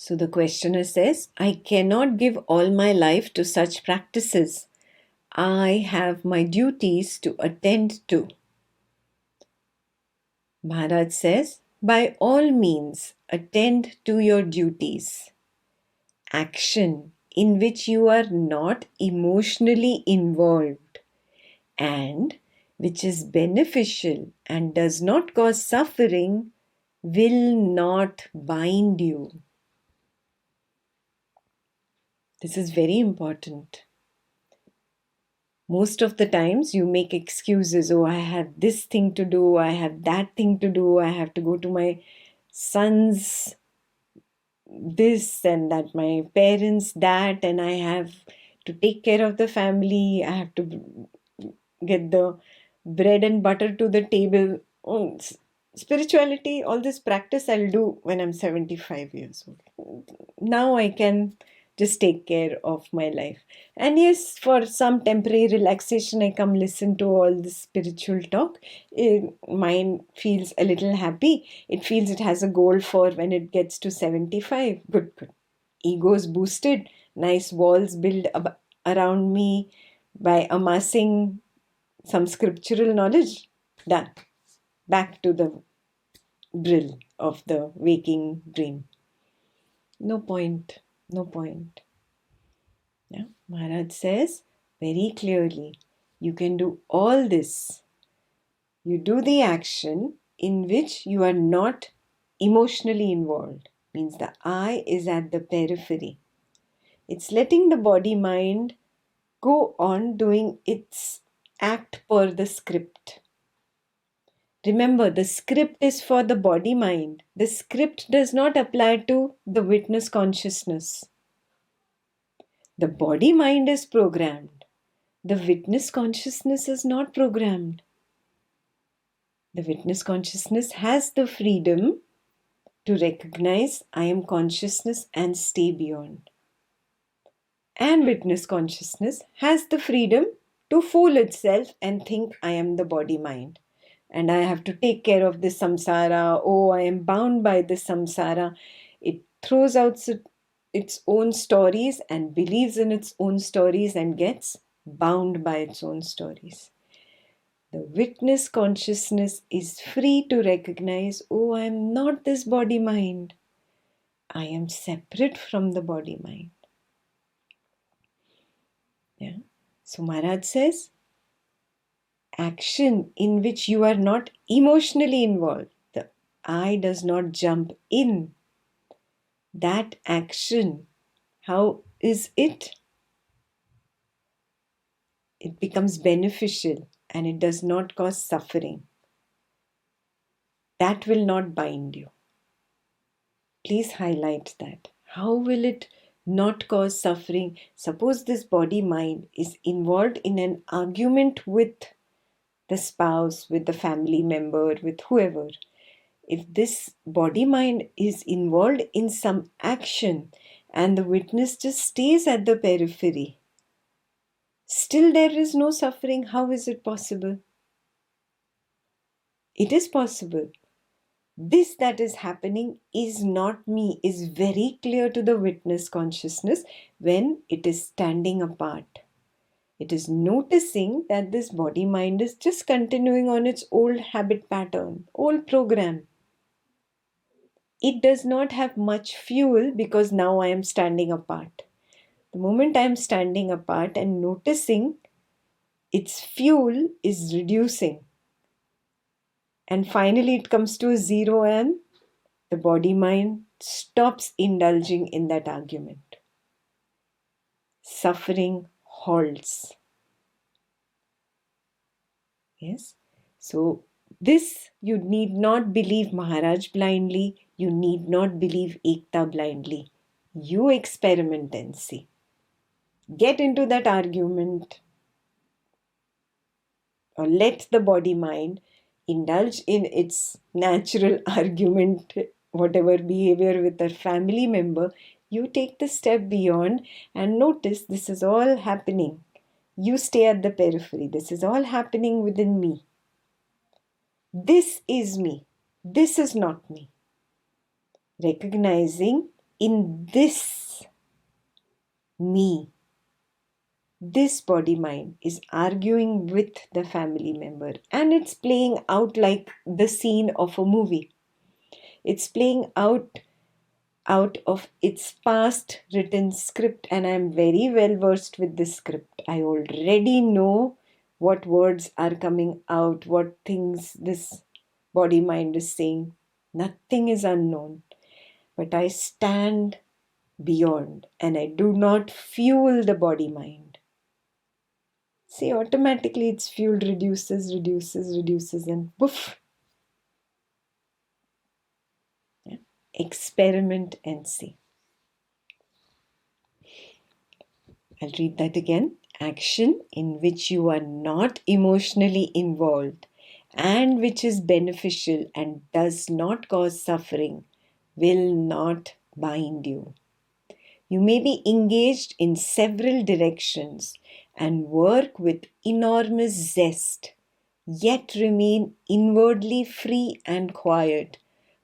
So the questioner says, I cannot give all my life to such practices. I have my duties to attend to. Maharaj says, by all means, attend to your duties. Action in which you are not emotionally involved and which is beneficial and does not cause suffering will not bind you. This is very important. Most of the times you make excuses. Oh, I have this thing to do. I have that thing to do. I have to go to my son's this and that, my parents that, and I have to take care of the family. I have to get the bread and butter to the table. Oh, spirituality, all this practice I'll do when I'm 75 years old. Now I can just take care of my life. And yes, for some temporary relaxation, I come listen to all this spiritual talk. Mind feels a little happy. It feels it has a goal for when it gets to 75. Good, good. Ego is boosted. Nice walls built around me by amassing some scriptural knowledge. Done. Back to the drill of the waking dream. No point. No point. Yeah. Maharaj says very clearly, you can do all this. You do the action in which you are not emotionally involved. Means the I is at the periphery. It's letting the body-mind go on doing its act per the script. Remember, the script is for the body-mind. The script does not apply to the witness consciousness. The body-mind is programmed. The witness consciousness is not programmed. The witness consciousness has the freedom to recognize I am consciousness and stay beyond. And witness consciousness has the freedom to fool itself and think I am the body-mind. And I have to take care of this samsara. Oh, I am bound by this samsara. It throws out its own stories and believes in its own stories and gets bound by its own stories. The witness consciousness is free to recognize, oh, I am not this body-mind. I am separate from the body-mind. Yeah. So Maharaj says, action in which you are not emotionally involved, the I does not jump in. That action, how is it? It becomes beneficial and it does not cause suffering. That will not bind you. Please highlight that. How will it not cause suffering? Suppose this body-mind is involved in an argument with the spouse, with the family member, with whoever. If this body-mind is involved in some action and the witness just stays at the periphery, still there is no suffering, how is it possible? It is possible. This that is happening is not me, is very clear to the witness consciousness when it is standing apart. It is noticing that this body-mind is just continuing on its old habit pattern, old program. It does not have much fuel because now I am standing apart. The moment I am standing apart and noticing, its fuel is reducing. And finally it comes to a zero and the body-mind stops indulging in that argument. Suffering halts. Yes? So this you need not believe Maharaj blindly. You need not believe Ekta blindly. You experiment and see. Get into that argument or let the body-mind indulge in its natural argument, whatever behavior with a family member. You take the step beyond and notice this is all happening. You stay at the periphery. This is all happening within me. This is me. This is not me. Recognizing in this me, this body mind is arguing with the family member, and it's playing out like the scene of a movie. It's playing out of its past written script, and I'm very well versed with this script. I already know what words are coming out, what things this body mind is saying. Nothing is unknown, but I stand beyond and I do not fuel the body mind. See, automatically its fuel reduces, and poof. Yeah. Experiment and see. I'll read that again. Action in which you are not emotionally involved and which is beneficial and does not cause suffering will not bind you. You may be engaged in several directions and work with enormous zest, yet remain inwardly free and quiet,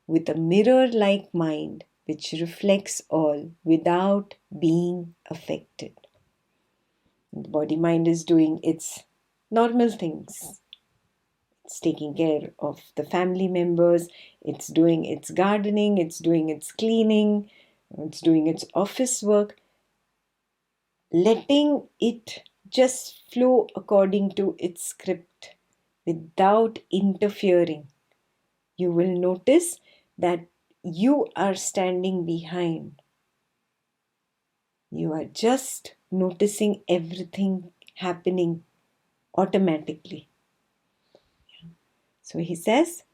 with a mirror-like mind which reflects all without being affected. The body mind is doing its normal things. It's taking care of the family members, it's doing its gardening, it's doing its cleaning, it's doing its office work, letting it just flow according to its script without interfering. You will notice that you are standing behind. You are just noticing everything happening automatically. So he says,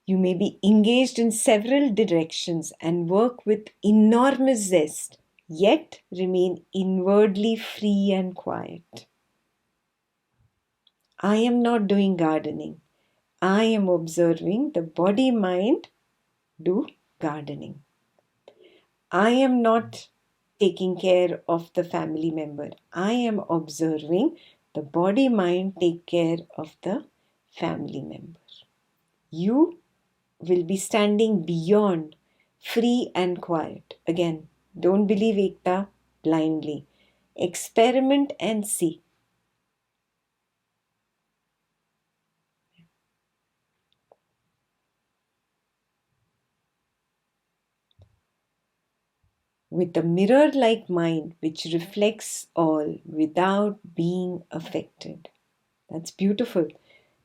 you may be engaged in several directions and work with enormous zest, yet remain inwardly free and quiet. I am not doing gardening. I am observing the body mind do gardening. I am not taking care of the family member. I am observing the body mind take care of the family member. You will be standing beyond, free and quiet. Again, don't believe Ekta blindly. Experiment and see. With a mirror-like mind which reflects all without being affected. That's beautiful.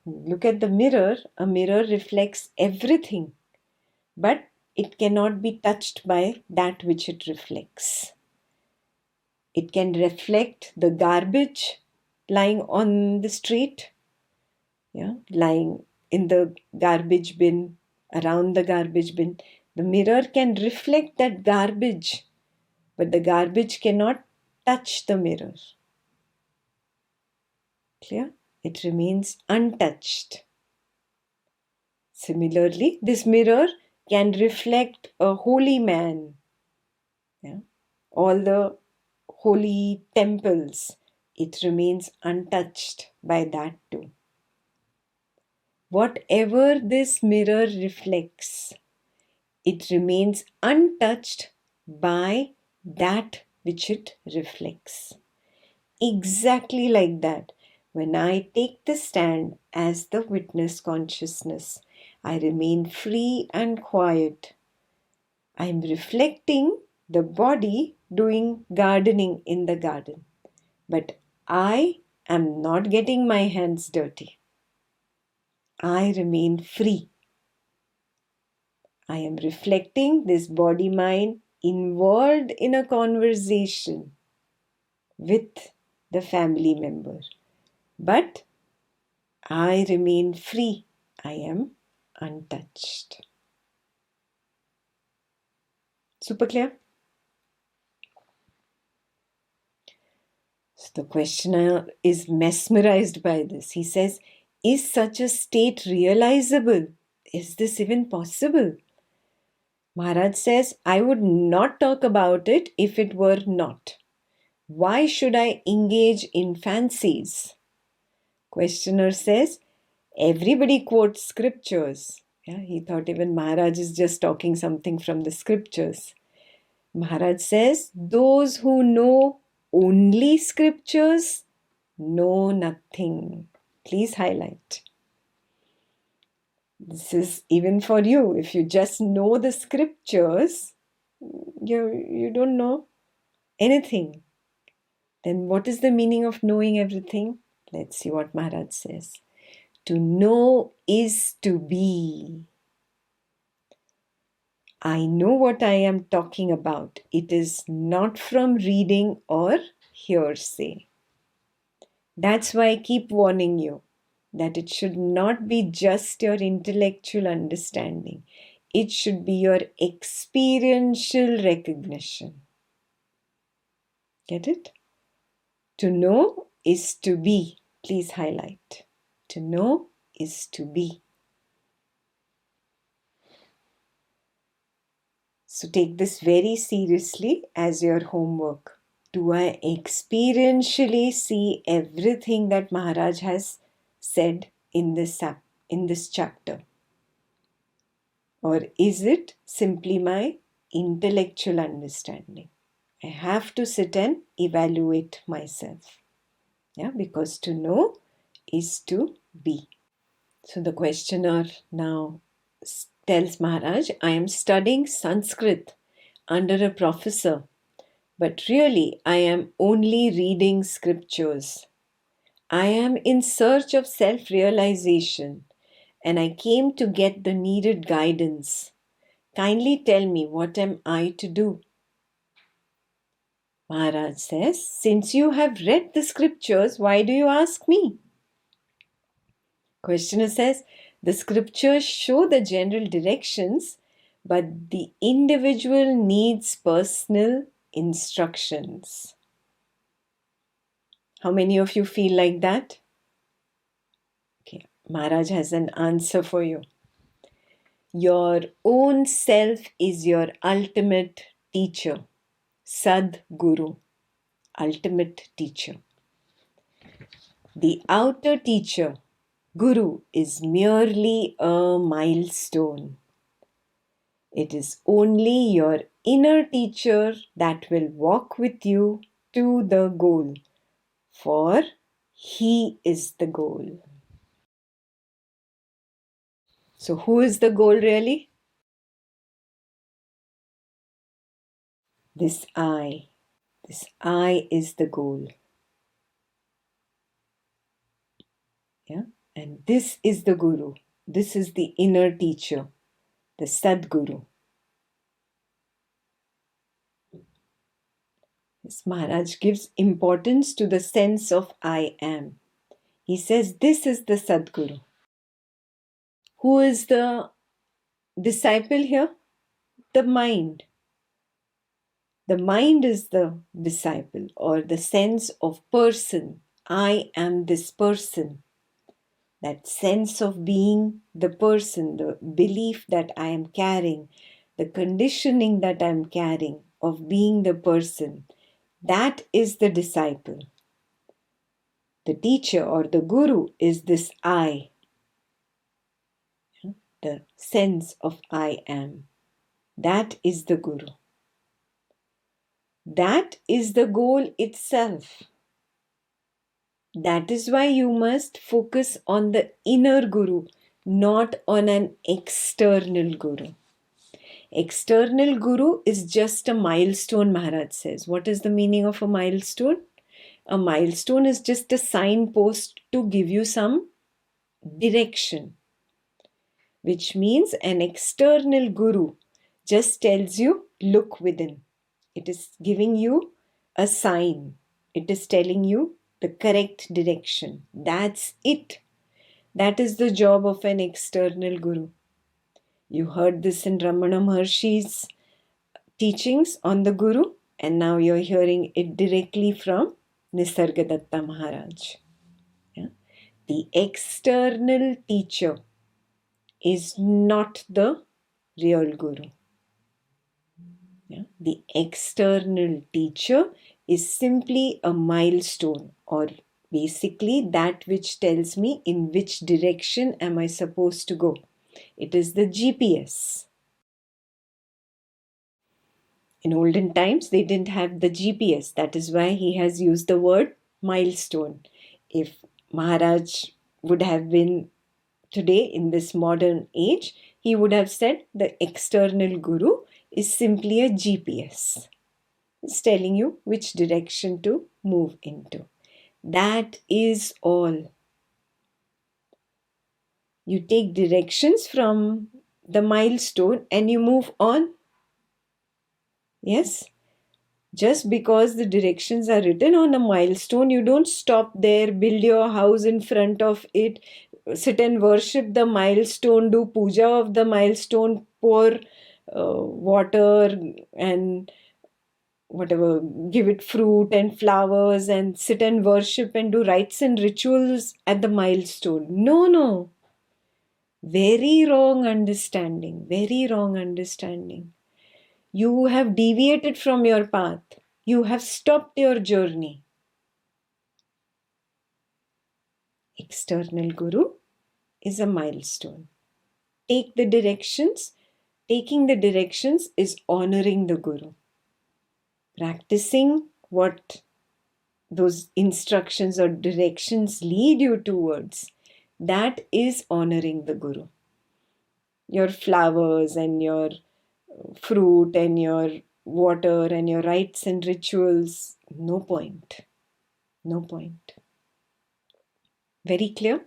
Look at the mirror. A mirror reflects everything, but it cannot be touched by that which it reflects. It can reflect the garbage lying on the street, lying in the garbage bin, around the garbage bin. The mirror can reflect that garbage, but the garbage cannot touch the mirror. Clear? It remains untouched. Similarly, this mirror can reflect a holy man. All the holy temples, it remains untouched by that too. Whatever this mirror reflects, it remains untouched by that which it reflects. Exactly like that. When I take the stand as the witness consciousness, I remain free and quiet. I am reflecting the body doing gardening in the garden. But I am not getting my hands dirty. I remain free. I am reflecting this body mind involved in a conversation with the family member. But I remain free. I am untouched. Super clear? So the questioner is mesmerized by this. He says, is such a state realizable? Is this even possible? Maharaj says, I would not talk about it if it were not. Why should I engage in fancies? Questioner says, everybody quotes scriptures. He thought even Maharaj is just talking something from the scriptures. Maharaj says, those who know only scriptures know nothing. Please highlight. This is even for you. If you just know the scriptures, you don't know anything. Then what is the meaning of knowing everything? Let's see what Maharaj says. To know is to be. I know what I am talking about. It is not from reading or hearsay. That's why I keep warning you that it should not be just your intellectual understanding. It should be your experiential recognition. Get it? To know is to be. Please highlight. To know is to be. So take this very seriously as your homework. Do I experientially see everything that Maharaj has said in this chapter? Or is it simply my intellectual understanding? I have to sit and evaluate myself. Yeah, because to know is to be. So the questioner now tells Maharaj, I am studying Sanskrit under a professor, but really I am only reading scriptures. I am in search of self-realization and I came to get the needed guidance. Kindly tell me, what am I to do? Maharaj says, since you have read the scriptures, why do you ask me? Questioner says, the scriptures show the general directions, but the individual needs personal instructions. How many of you feel like that? Okay, Maharaj has an answer for you. Your own self is your ultimate teacher, Sadguru, ultimate teacher. The outer teacher, Guru, is merely a milestone. It is only your inner teacher that will walk with you to the goal, for he is the goal. So, who is the goal really? This I. This I is the goal. Yeah? And this is the Guru. This is the inner teacher, the Sadguru. This Maharaj gives importance to the sense of I am. He says this is the Sadguru. Who is the disciple here? The mind. The mind is the disciple or the sense of person. I am this person. That sense of being the person, the belief that I am carrying, the conditioning that I am carrying of being the person, that is the disciple. The teacher or the guru is this I, the sense of I am. That is the guru. That is the goal itself. That is why you must focus on the inner guru, not on an external guru. External guru is just a milestone, Maharaj says. What is the meaning of a milestone? A milestone is just a signpost to give you some direction, which means an external guru just tells you, look within. It is giving you a sign. It is telling you the correct direction. That's it. That is the job of an external guru. You heard this in Ramana Maharshi's teachings on the Guru, and now you're hearing it directly from Nisargadatta Maharaj. Yeah? The external teacher is not the real Guru. Yeah? The external teacher is simply a milestone, or basically that which tells me in which direction am I supposed to go. It is the GPS. In olden times, they didn't have the GPS. That is why he has used the word milestone. If Maharaj would have been today in this modern age, he would have said the external guru is simply a GPS. It's telling you which direction to move into. That is all. You take directions from the milestone and you move on. Yes? Just because the directions are written on a milestone, you don't stop there, build your house in front of it, sit and worship the milestone, do puja of the milestone, pour water and whatever, give it fruit and flowers and sit and worship and do rites and rituals at the milestone. No, no. Very wrong understanding. Very wrong understanding. You have deviated from your path. You have stopped your journey. External guru is a milestone. Take the directions. Taking the directions is honoring the guru. Practicing what those instructions or directions lead you towards, that is honoring the guru. Your flowers and your fruit and your water and your rites and rituals, no point. No point. Very clear?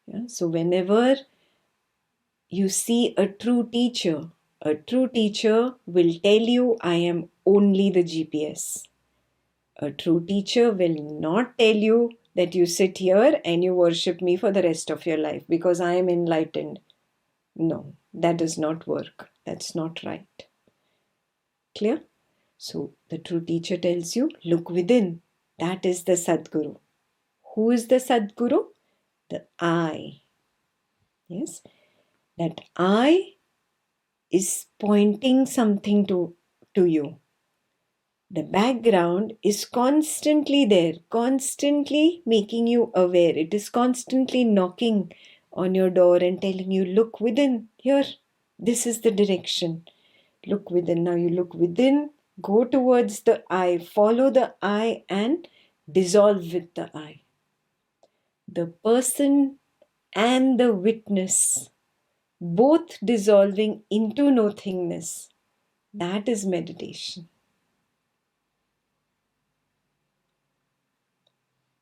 Yeah? So whenever you see a true teacher will tell you, I am only the GPS. A true teacher will not tell you that you sit here and you worship me for the rest of your life because I am enlightened. No, that does not work. That's not right. Clear? So the true teacher tells you, look within. That is the Sadguru. Who is the Sadguru? The I. Yes? That I is pointing something to you. The background is constantly there, constantly making you aware. It is constantly knocking on your door and telling you, look within. Here, this is the direction. Look within. Now you look within, go towards the I, follow the I and dissolve with the I. The person and the witness, both dissolving into nothingness. That is meditation.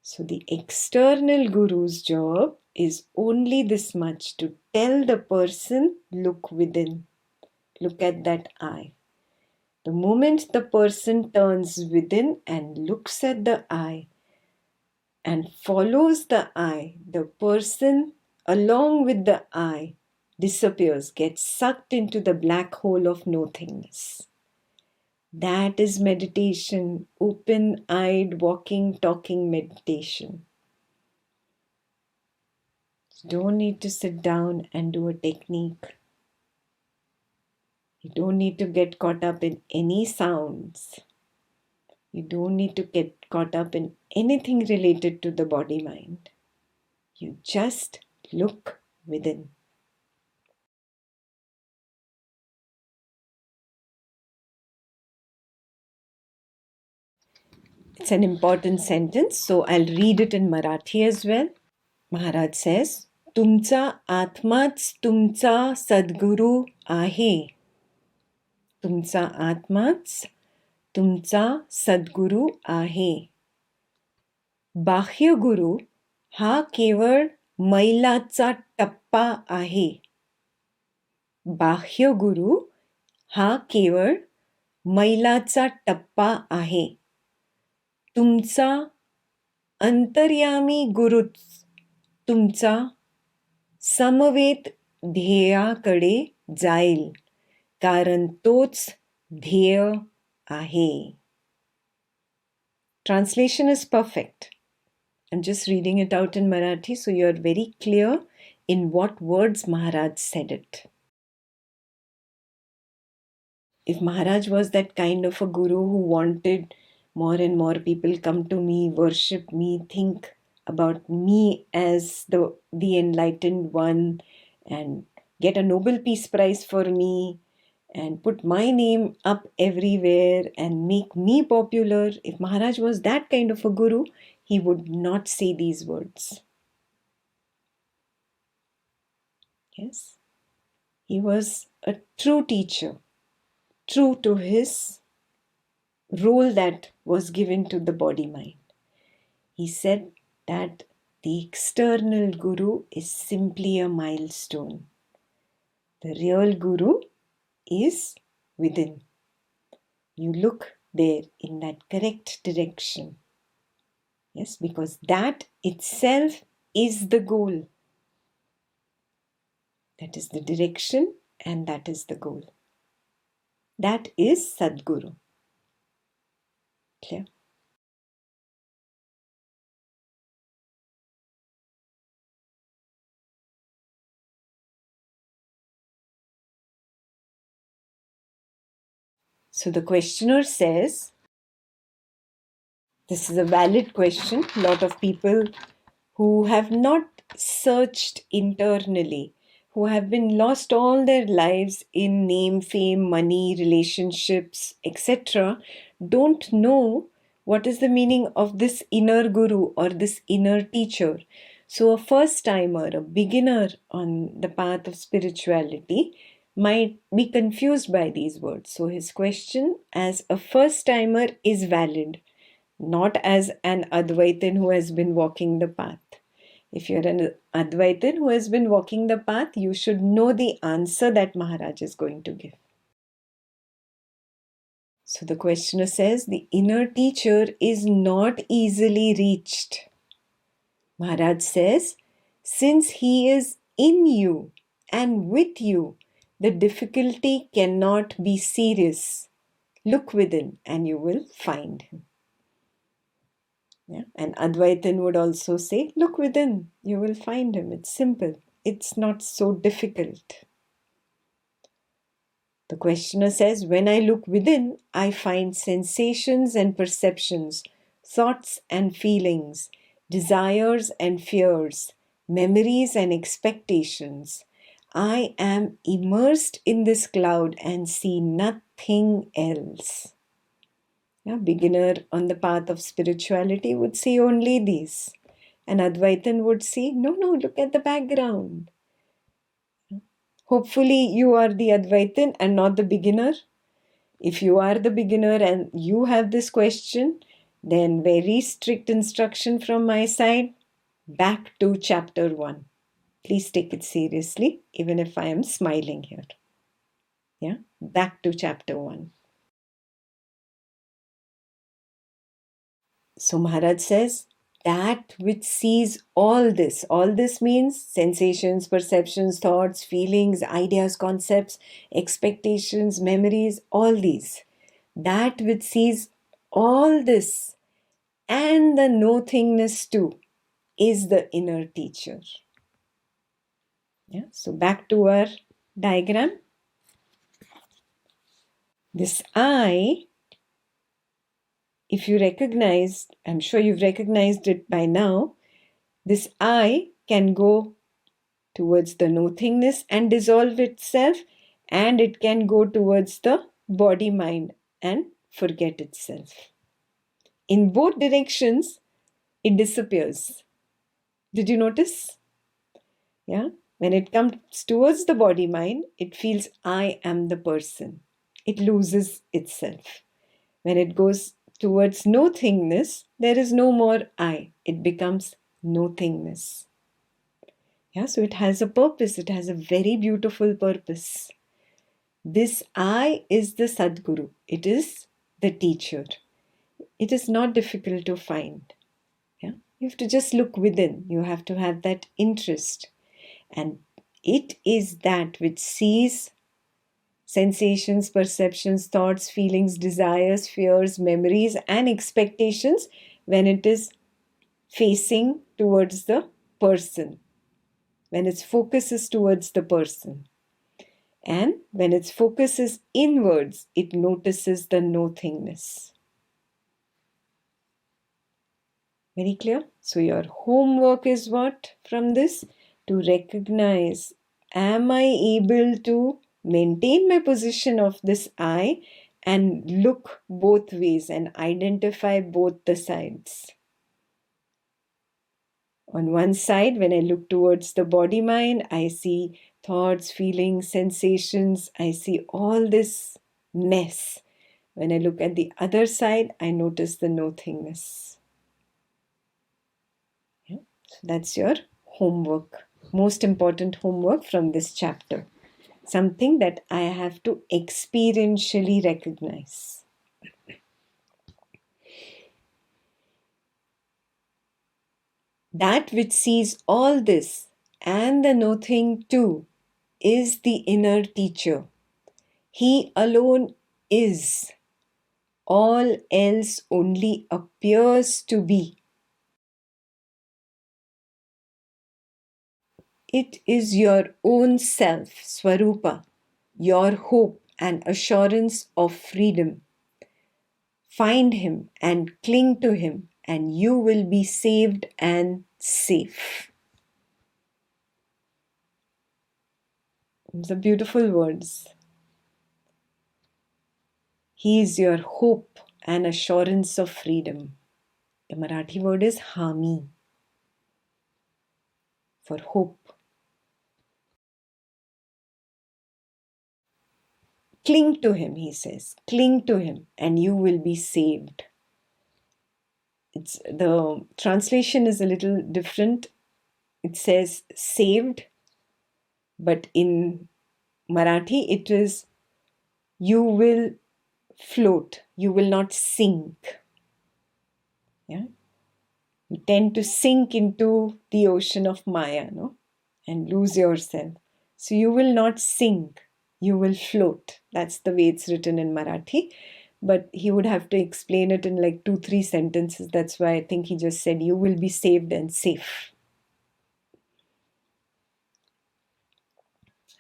So the external guru's job is only this much, to tell the person, look within. Look at that I. The moment the person turns within and looks at the I and follows the I, the person along with the I disappears, gets sucked into the black hole of nothingness. That is meditation, open-eyed, walking, talking meditation. You don't need to sit down and do a technique. You don't need to get caught up in any sounds. You don't need to get caught up in anything related to the body-mind. You just look within. It's an important sentence, so I'll read it in Marathi as well. Maharaj says, Tumcha Atmaच Tumcha Sadguru आहे. तुमचा आत्माच तुमचा सद्गुरू आहे. बाह्य गुरु हा केवळ मैलाचा टप्पा आहे. बाह्य गुरु हा केवळ मैलाचा टप्पा आहे. तुमचा अंतर्यामी गुरुच तुमचा समवेत ध्येयाकडे जाईल, कारण तोच ध्येय आहे. Translation is perfect. I'm just reading it out in Marathi so you're very clear in what words Maharaj said it. If Maharaj was that kind of a guru who wanted more and more people come to me, worship me, think about me as the enlightened one and get a Nobel Peace Prize for me and put my name up everywhere and make me popular. If Maharaj was that kind of a guru, he would not say these words. Yes, he was a true teacher, true to his role that was given to the body mind. He said that the external guru is simply a milestone. The real guru is within. You look there in that correct direction. Yes, because that itself is the goal. That is the direction and that is the goal. That is Sadguru. Clear? So the questioner says, this is a valid question. A lot of people who have not searched internally, who have been lost all their lives in name, fame, money, relationships, etc., don't know what is the meaning of this inner guru or this inner teacher. So a first timer, a beginner on the path of spirituality might be confused by these words. So his question as a first timer is valid, not as an Advaitin who has been walking the path. If you're an Advaitin who has been walking the path, you should know the answer that Maharaj is going to give. So the questioner says, the inner teacher is not easily reached. Maharaj says, since he is in you and with you, the difficulty cannot be serious. Look within and you will find him. Yeah? And Advaitin would also say, look within, you will find him. It's simple. It's not so difficult. The questioner says, when I look within, I find sensations and perceptions, thoughts and feelings, desires and fears, memories and expectations. I am immersed in this cloud and see nothing else. A beginner on the path of spirituality would see only these. And Advaitin would see, no, look at the background. Hopefully you are the Advaitin and not the beginner. If you are the beginner and you have this question, then very strict instruction from my side, back to chapter 1. Please take it seriously, even if I am smiling here. Yeah, back to chapter 1. So Maharaj says, that which sees all this means sensations, perceptions, thoughts, feelings, ideas, concepts, expectations, memories, all these. That which sees all this and the nothingness too is the inner teacher. Yeah. So back to our diagram. This I, if you recognize, I'm sure you've recognized it by now, this I can go towards the nothingness and dissolve itself, and it can go towards the body mind and forget itself. In both directions, it disappears. Did you notice? Yeah. When it comes towards the body mind, it feels I am the person. It loses itself. When it goes towards nothingness, there is no more I. It becomes nothingness. Yeah, so it has a purpose. It has a very beautiful purpose. This I is the Sadguru. It is the teacher. It is not difficult to find. Yeah? You have to just look within. You have to have that interest. And it is that which sees sensations, perceptions, thoughts, feelings, desires, fears, memories, and expectations when it is facing towards the person, when its focus is towards the person. And when its focus is inwards, it notices the nothingness. Very clear? So your homework is what from this? To recognize, am I able to maintain my position of this I and look both ways and identify both the sides. On one side, when I look towards the body mind, I see thoughts, feelings, sensations. I see all this mess. When I look at the other side, I notice the nothingness. Yeah? So that's your homework. Most important homework from this chapter. Something that I have to experientially recognize. That which sees all this and the nothing too is the inner teacher. He alone is. All else only appears to be. It is your own self, Swarupa, your hope and assurance of freedom. Find him and cling to him, and you will be saved and safe. Those are beautiful words. He is your hope and assurance of freedom. The Marathi word is Hami, for hope. Cling to him, he says. Cling to him and you will be saved. The translation is a little different. It says saved, but in Marathi it is you will float, you will not sink. Yeah? You tend to sink into the ocean of Maya, no? And lose yourself. So you will not sink, you will float. That's the way it's written in Marathi. But he would have to explain it in like 2-3 sentences. That's why I think he just said, you will be saved and safe.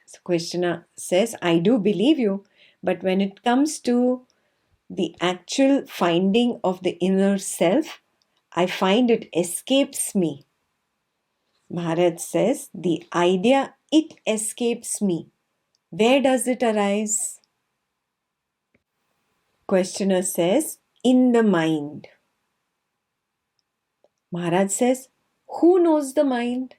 So questioner says, I do believe you. But when it comes to the actual finding of the inner self, I find it escapes me. Maharaj says, the idea, it escapes me. Where does it arise? Questioner says, in the mind. Maharaj says, who knows the mind?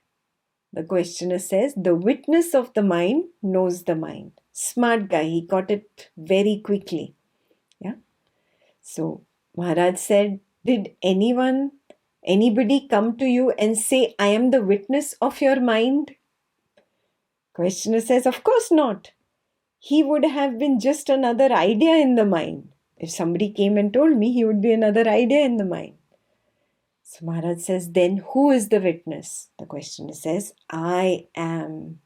The questioner says, the witness of the mind knows the mind. Smart guy, he got it very quickly. Yeah. So Maharaj said, did anybody come to you and say, I am the witness of your mind? Questioner says, of course not. He would have been just another idea in the mind. If somebody came and told me, he would be another idea in the mind. So Maharaj says, then who is the witness? The questioner says, I am.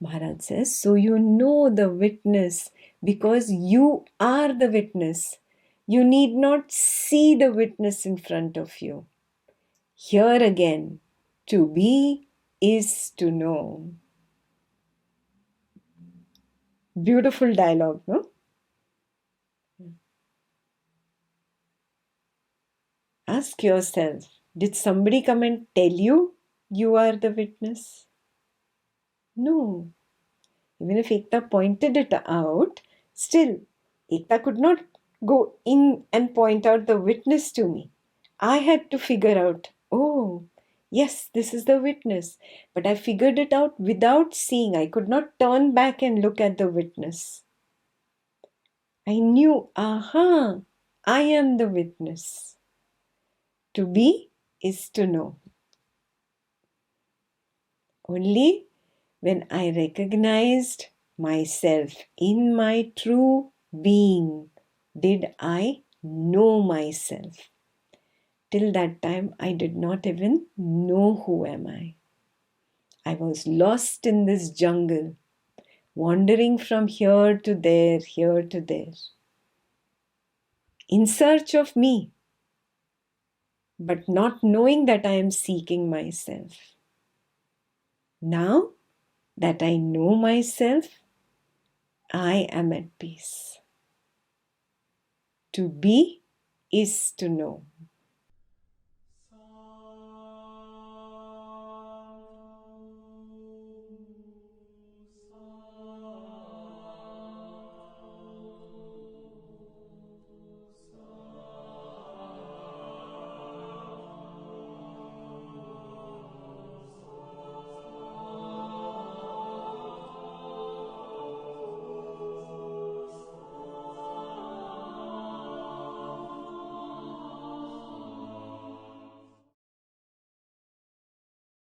Maharaj says, so you know the witness because you are the witness. You need not see the witness in front of you. Here again, to be is to know. Beautiful dialogue, no? Ask yourself, did somebody come and tell you you are the witness? No. Even if Ekta pointed it out, still, Ekta could not go in and point out the witness to me. I had to figure out, oh, yes, this is the witness. But I figured it out without seeing. I could not turn back and look at the witness. I knew, aha, I am the witness. To be is to know. Only when I recognized myself in my true being did I know myself. Till that time, I did not even know who am I. I was lost in this jungle, wandering from here to there, in search of me, but not knowing that I am seeking myself. Now that I know myself, I am at peace. To be is to know.